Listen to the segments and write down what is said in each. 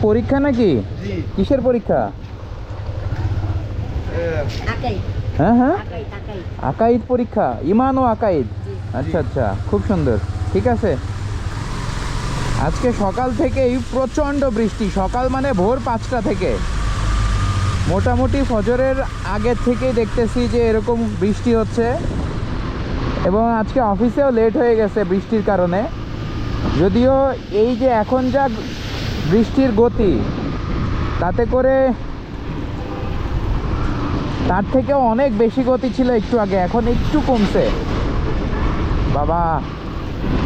পরীক্ষা নাকি? কিসের পরীক্ষা? হ্যাঁ হ্যাঁ, আকাইদ পরীক্ষা, ইমান ও আকাইদ। আচ্ছা আচ্ছা, খুব সুন্দর। ঠিক আছে। আজকে সকাল থেকেই প্রচণ্ড বৃষ্টি, সকাল মানে ভোর 5টা থেকে, মোটামুটি ফজরের আগের থেকেই দেখতেছি যে এরকম বৃষ্টি হচ্ছে। এবং আজকে অফিসেও লেট হয়ে গেছে বৃষ্টির কারণে। যদিও এই যে এখন যা বৃষ্টির গতি, তাতে করে তার থেকেও অনেক বেশি গতি ছিল একটু আগে, এখন একটু কমছে। বাবা,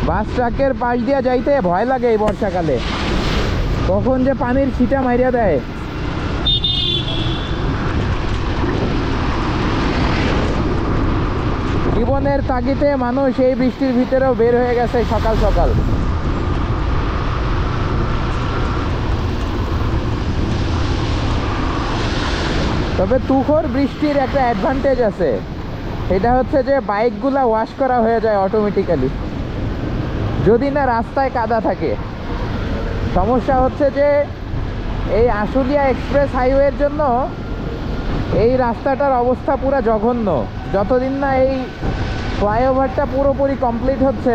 বাস ট্রাকের পাশ দিয়ে যাইতে ভয় লাগে এই বর্ষাকালে, কখন যে পানির ছিটা মাইরা দেয়। জীবনের তাগিদে মানুষ এই বৃষ্টির ভিতরেও বের হয়ে গেছে সকাল সকাল। তবে তুখোর বৃষ্টির একটা অ্যাডভান্টেজ আছে, সেটা হচ্ছে যে বাইকগুলা ওয়াশ করা হয়ে যায় অটোমেটিক্যালি, যদি না রাস্তায় কাদা থাকে। সমস্যা হচ্ছে যে এই আশুলিয়া এক্সপ্রেস হাইওয়ের জন্য এই রাস্তাটার অবস্থা পুরো জঘন্য। যতদিন না এই ফ্লাইওভারটা পুরোপুরি কমপ্লিট হচ্ছে,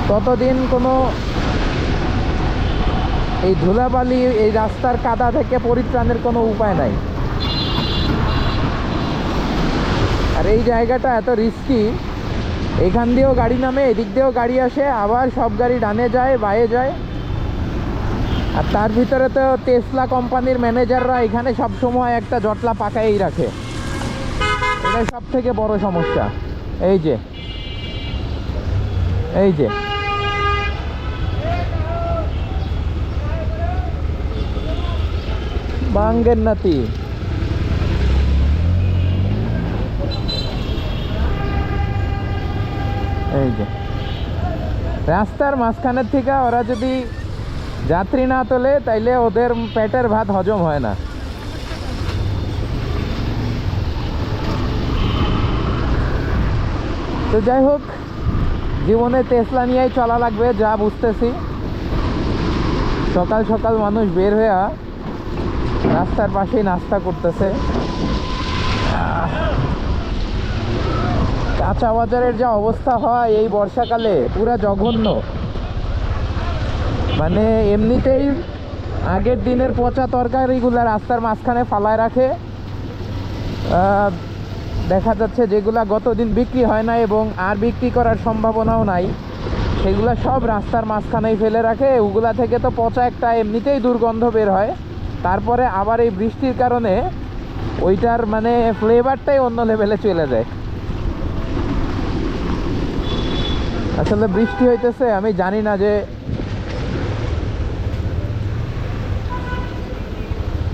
ততদিন কোনো এই ধুলাবালি, এই রাস্তার কাদা থেকে পরিত্রাণের কোনো উপায় নাই। আর এই জায়গাটা এত রিস্কি, এখান দিয়েও গাড়ি নামে, এদিক দিয়েও গাড়ি আসে, আবার সব গাড়ি ডানে যায় বাঁয়ে যায়। আর তার ভিতরে তো টেসলা কোম্পানির ম্যানেজাররা এখানে সব সময় একটা জটলা পাকাই রাখে, এটাই সব থেকে বড় সমস্যা। এই যে এই যে বাঙ্গের নাতি, এই যে রাস্তার মাঝখানের থেকে ওরা যদি যাত্রী না তোলে, তাইলে ওদের পেটের ভাত হজম হয় না। তো যাই হোক, জীবনে টেসলা নিয়েই চলা লাগবে যা বুঝতেছি। সকাল সকাল মানুষ বের হয়ে রাস্তার পাশেই নাস্তা করতেছে। কাঁচা বাজারের যা অবস্থা হয় এই বর্ষাকালে, পুরা জঘন্য। মানে এমনিতেই আগের দিনের পচা তরকারিগুলো রাস্তার মাঝখানে ফালায় রাখে, দেখা যাচ্ছে যেগুলা গতদিন বিক্রি হয় না এবং আর বিক্রি করার সম্ভাবনাও নাই, সেগুলা সব রাস্তার মাঝখানেই ফেলে রাখে। ওগুলা থেকে তো পচা একটা এমনিতেই দুর্গন্ধ বের হয়, তারপরে আবার এই বৃষ্টির কারণে ওইটার মানে ফ্লেভারটাই অন্য লেভেলে চলে যায়। আসলে বৃষ্টি হইতেছে, আমি জানি না যে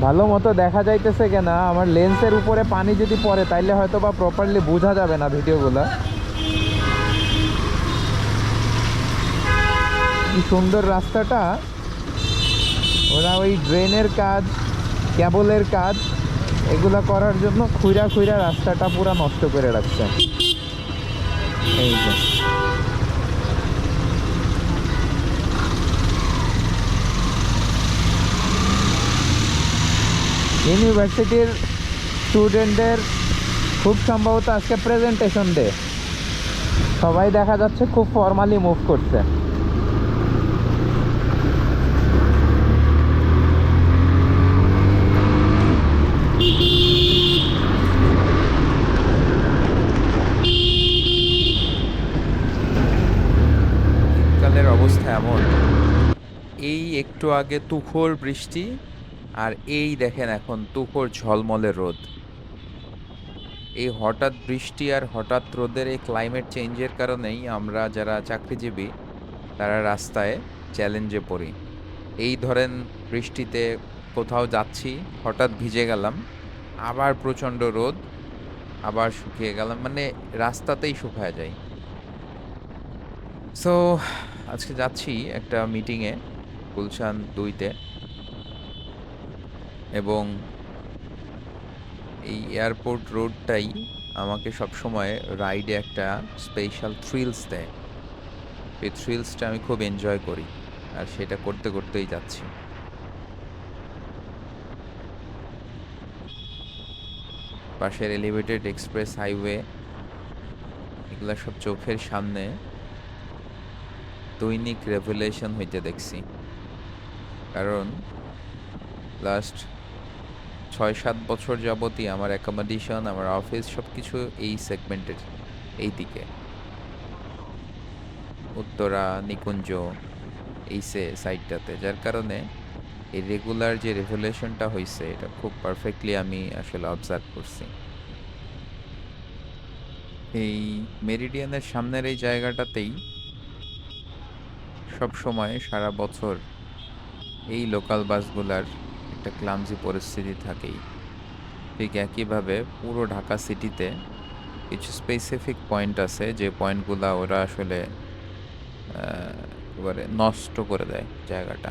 ভালো মতো দেখা যাইতেছে কিনা। আমার লেন্সের উপরে পানি যদি পড়ে তাইলে হয়তো বা প্রপারলি বোঝা যাবে না ভিডিওগুলো। কি সুন্দর রাস্তাটা, ওরা ওই ড্রেনের কাজ, কেবলের কাজ, এগুলা করার জন্য খুইরা খুইরা রাস্তাটা পুরো নষ্ট করে রাখছে। এই যে ইউনিভার্সিটির স্টুডেন্টদের খুব সম্ভবত আজকে প্রেজেন্টেশন ডে, সবাই দেখা যাচ্ছে খুব ফর্মালি মুভ করছে। শীতকালের অবস্থা এমন, এই একটু আগে তুখোর বৃষ্টি, আর এই দেখেন এখন তুখোর ঝলমলে রোদ। এই হঠাৎ বৃষ্টি আর হঠাৎ রোদের এই ক্লাইমেট চেঞ্জের কারণেই আমরা যারা চাকরিজীবী তারা রাস্তায় চ্যালেঞ্জে পড়ি। এই ধরেন বৃষ্টিতে কোথাও যাচ্ছি, হঠাৎ ভিজে গেলাম, আবার প্রচণ্ড রোদ, আবার শুকিয়ে গেলাম, মানে রাস্তাতেই শুকায় যায়। সো আজকে যাচ্ছি একটা মিটিংয়ে গুলশান 2-তে, এবং এই এয়ারপোর্ট রোডটাই আমাকে সবসময় রাইডে একটা স্পেশাল থ্রিলস দেয়। এই থ্রিলসটা আমি খুব এনজয় করি। আর সেটা করতে করতেই যাচ্ছি। পাশের এলিভেটেড এক্সপ্রেস হাইওয়ে এগুলা সব চোখের সামনে দৈনিক রেভুলেশন হইতে দেখছি। কারণ লাস্ট ৬-৭ বছর যাবতই আমার অ্যাকোমোডেশন, আমার অফিস সবকিছু এই সেগমেন্টের এই দিকে, উত্তরা, নিকুঞ্জ, এই সাইডটাতে। যার কারণে এই রেগুলার যে রেভুলেশনটা হইছে এটা খুব পারফেক্টলি আমি আসলে অবজার্ভ করছি। এই মেরিডিয়ানের সামনের এই জায়গাটাতেই সব সময় সারা বছর এই লোকাল বাসগুলার একটা ক্লামজি পরিস্থিতি থাকেই। ঠিক একইভাবে পুরো ঢাকা সিটিতে কিছু স্পেসিফিক পয়েন্ট আছে যে পয়েন্টগুলা ওরা আসলে একেবারে নষ্ট করে দেয় জায়গাটা।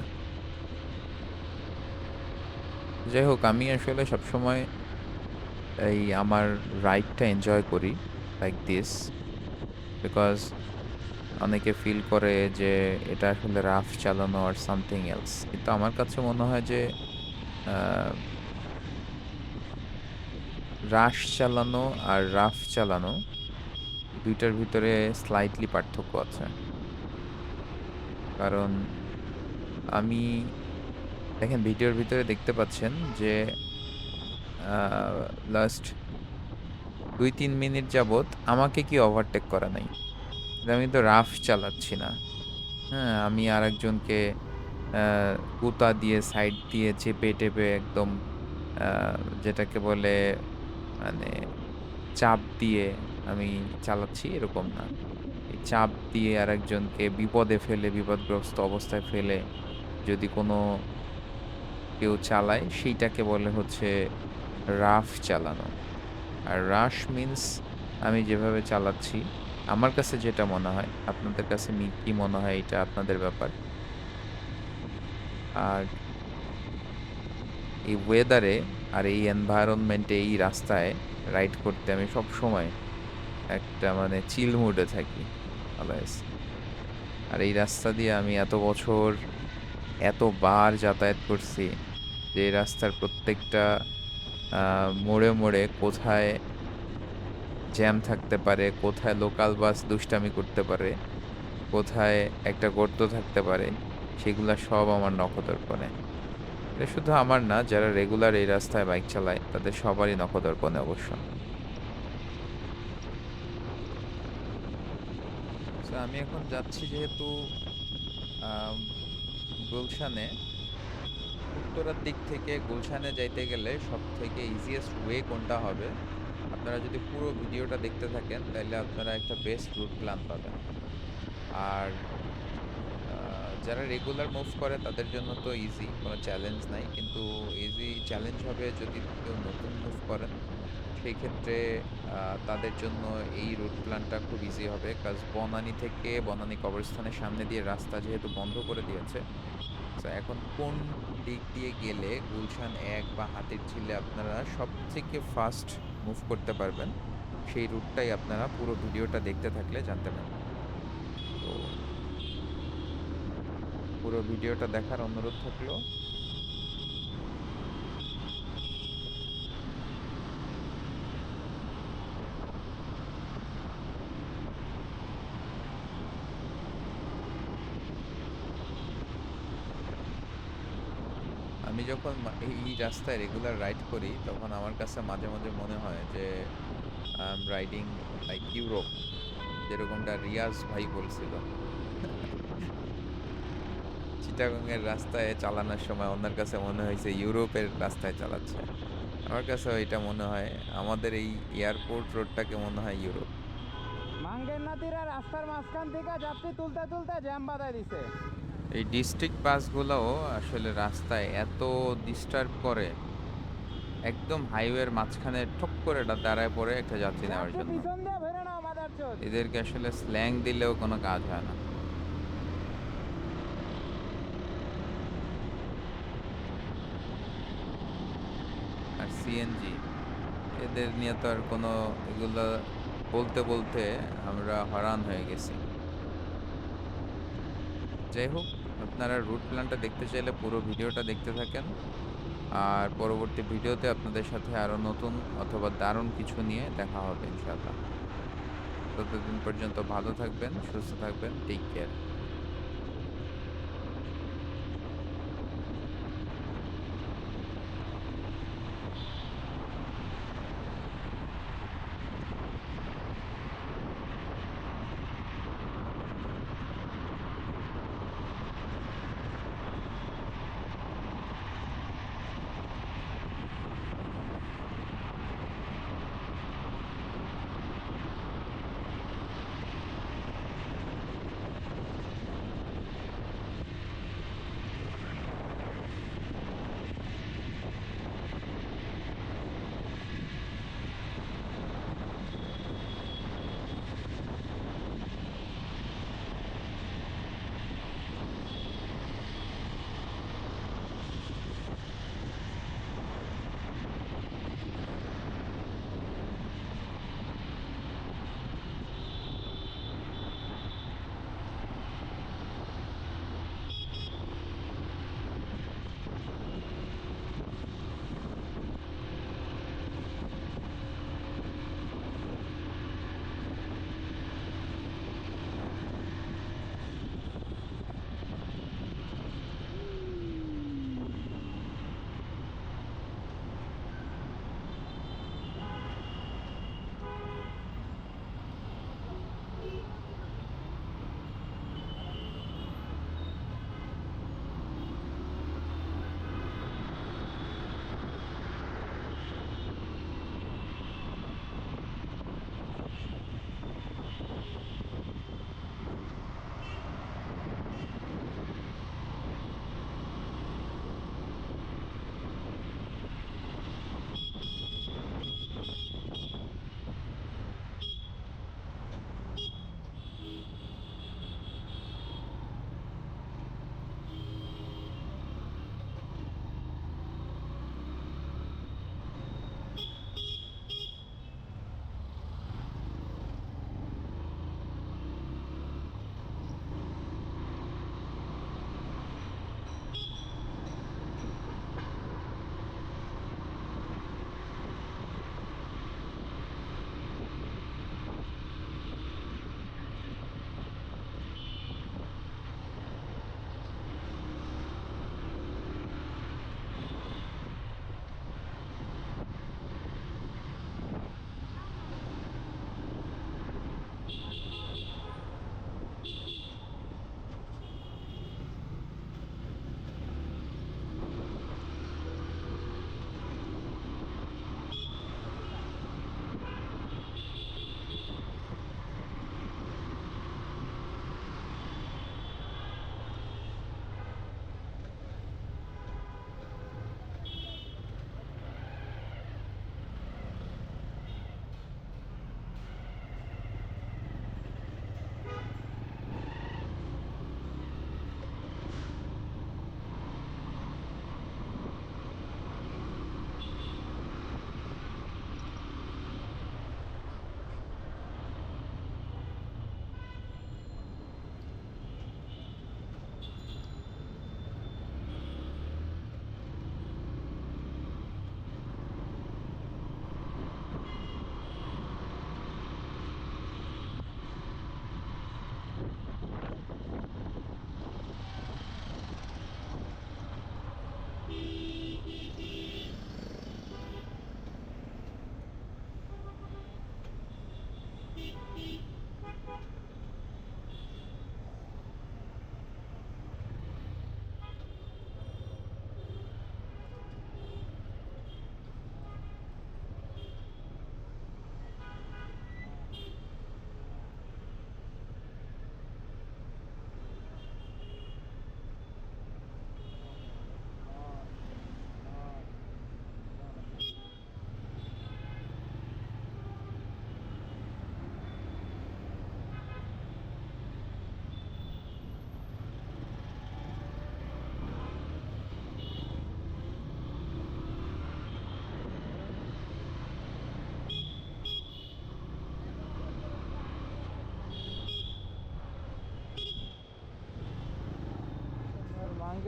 যাই হোক, আমি আসলে সবসময় এই আমার রাইডটা এনজয় করি লাইক দিস, বিকজ অনেকে ফিল করে যে এটা আসলে রাফ চালানো আর সামথিং এলস, কিন্তু আমার কাছে মনে হয় যে রাশ চালানো আর রাফ চালানো দুইটার ভিতরে স্লাইটলি পার্থক্য আছে। কারণ আমি দেখেন ভিডিওর ভিতরে দেখতে পাচ্ছেন যে লাস্ট 2-3 মিনিট যাবত আমাকে কি ওভারটেক করা নাই, আমি তো রাফ চালাচ্ছি না। হ্যাঁ, আমি আরেকজনকে গুতা দিয়ে সাইড দিয়ে চেপে টেপে একদম যেটাকে বলে মানে চাপ দিয়ে আমি চালাচ্ছি এরকম না। এই চাপ দিয়ে আরেকজনকে বিপদে ফেলে, বিপদগ্রস্ত অবস্থায় ফেলে যদি কোনো কেউ চালায় সেইটাকে বলে হচ্ছে রাফ চালানো। আর রাশ মিন্স আমি যেভাবে চালাচ্ছি আমার কাছে যেটা মনে হয়, আপনাদের কাছে কি মনে হয় এটা আপনাদের ব্যাপার। আর এই ওয়েদারে আর এই এনভায়রনমেন্টে এই রাস্তায় রাইড করতে আমি সব সময় একটা মানে চিল মুডে থাকি অলওয়েজ। আর এই রাস্তা দিয়ে আমি এত বছর এতবার যাতায়াত করছি যে এই রাস্তার প্রত্যেকটা মোড়ে মোড়ে কোথায় জ্যাম থাকতে পারে, কোথায় লোকাল বাস দুষ্টামি করতে পারে, কোথায় একটা গর্ত থাকতে পারে, সেগুলা সব আমার নখদর্পণে। এটা শুধু আমার না, যারা রেগুলার এই রাস্তায় বাইক চালায় তাদের সবারই নখদর্পণে অবশ্য। So, আমি এখন যাচ্ছি যেহেতু আম, গুলশানে, উত্তরার দিক থেকে গুলশানে যাইতে গেলে সব থেকে ইজিয়েস্ট ওয়ে কোনটা হবে, আপনারা যদি পুরো ভিডিওটা দেখতে থাকেন তাহলে আপনারা একটা বেস্ট রুট প্ল্যান পাবেন। আর যারা রেগুলার মুভ করে তাদের জন্য তো ইজি, কোনো চ্যালেঞ্জ নাই, কিন্তু ইজি চ্যালেঞ্জ হবে যদি কেউ নতুন মুভ করেন। সেই ক্ষেত্রে তাদের জন্য এই রুট প্ল্যানটা খুব ইজি হবে, কাজ বনানী থেকে বনানী কবরস্থানের সামনে দিয়ে রাস্তা যেহেতু বন্ধ করে দিয়েছে, তো এখন কোন দিক দিয়ে গেলে গুলশান 1 বা হাতিরঝিলে আপনারা সবথেকে ফাস্ট মুভ করতে পারবেন সেই রুটটাই আপনারা পুরো ভিডিওটা দেখতে থাকলে জানতে পারবেন। তো পুরো ভিডিওটা দেখার অনুরোধ থাকলো। আমি যখন এই রাস্তায় রেগুলার রাইড করি তখন আমার কাছে মাঝে মাঝে মনে হয় যে I am riding like Europe, যেরকমটা রিয়াজ ভাই বলছিল। চিটাগংয়ের রাস্তায় চালানোর সময় ওনার কাছে মনে হয়েছে ইউরোপের রাস্তায় চালাচ্ছে। আমার কাছে এটা মনে হয় আমাদের এই এয়ারপোর্ট রোডটাকে মনে হয় ইউরোপ। মাঙ্গেরনাথীরা রাস্তার মাঝখান থেকে যাত্রী তুলতে তুলতে জ্যাম বাঁধায় দিছে। এই ডিস্ট্রিক্ট বাসগুলোও আসলে রাস্তায় এত ডিস্টার্ব করে, একদম হাইওয়ের মাঝখানে ঠক করে দাঁড়ায় পড়ে একটা যাত্রী নেওয়ার জন্য। পিছন দিয়ে ভরে নাও মাদারচোদ। এদেরকে আসলে স্ল্যাং দিলেও কোনো কাজ হয় না। আর সিএনজি এদের নিয়ে তো আর কোনো, এগুলো বলতে বলতে আমরা হয়রান হয়ে গেছি। যাই হোক, আপনারা রুট প্ল্যানটা দেখতে চাইলে পুরো ভিডিওটা দেখতে থাকেন। আর পরবর্তী ভিডিওতে আপনাদের সাথে আরো নতুন অথবা দারুণ কিছু নিয়ে দেখা হবে ইনশাআল্লাহ। ততদিন পর্যন্ত ভালো থাকবেন, সুস্থ থাকবেন। Take care.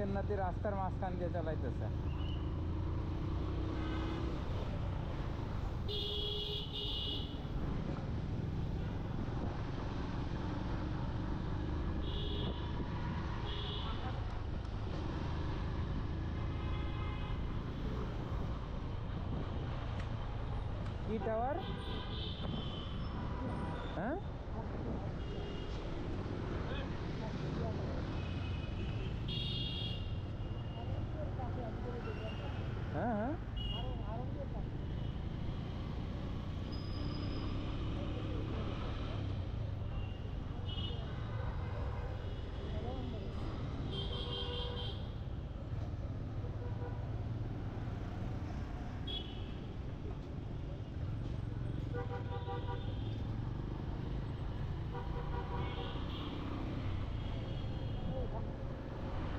আঙ্গের নাতি রাস্তার মাঝখান দিয়ে চালাইতেছে। কি টাওয়ার? হ্যাঁ, হ্যাঁ, হ্যাঁ।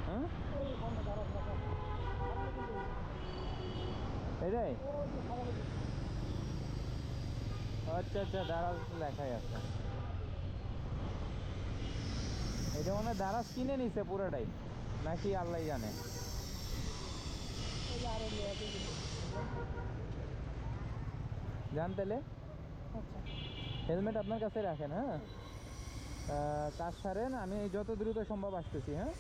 হ্যাঁ, এটাই। আচ্ছা আচ্ছা, দারাজ লেখাই আছে। এটা মনে হয় দারাজ কিনে নিছে পুরোটাই, নাকি আল্লাহ জানে। জানতেলে হেলমেট আপনার কাছে রাখেন, হ্যাঁ। কাজ সারেন, আমি যত দ্রুত সম্ভব আসতেছি, হ্যাঁ।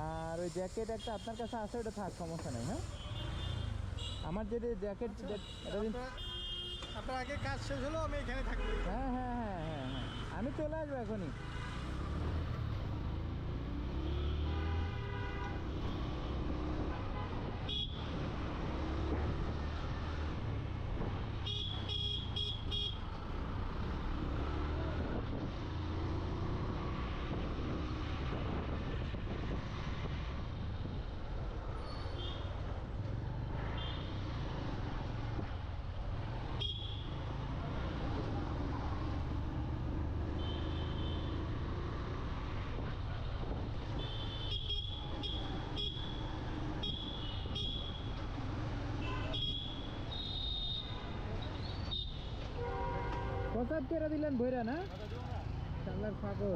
আর ওই জ্যাকেট একটা আপনার কাছে আছে, ওটা থাক, সমস্যা নেই, হ্যাঁ। আমার যেটা জ্যাকেট, এটা দিন। আপনার আগে কাজ শেষ হলো, আমি এখানে থাকবো। হ্যাঁ হ্যাঁ হ্যাঁ হ্যাঁ হ্যাঁ, আমি চলে আসবো এখনই। প্রসাদ কেরা দিলেন ভৈরা না, শালার পাগল।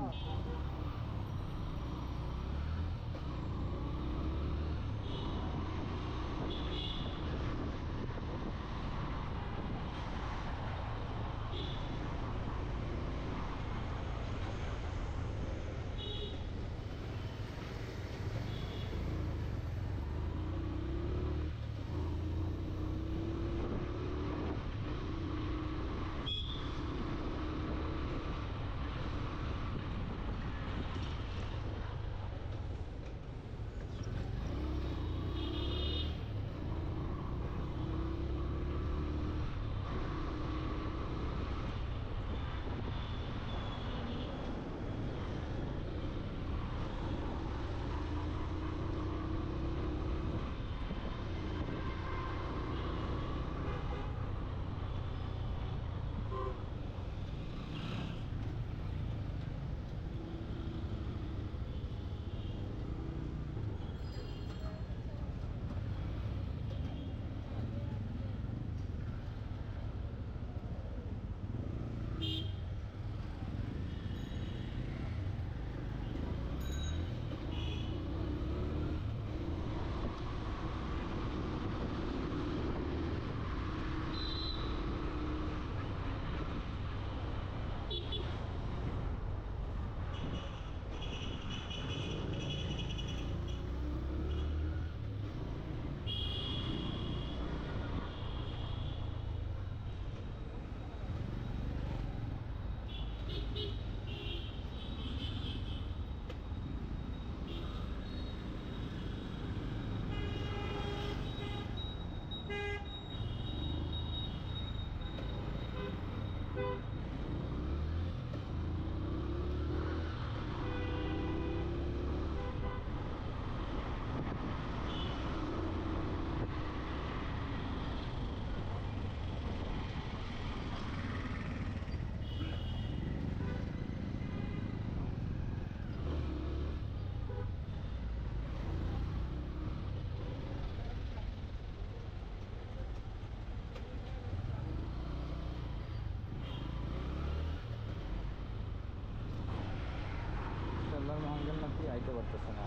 শালার মঙ্গল নাতি আইতে পারতেছে না।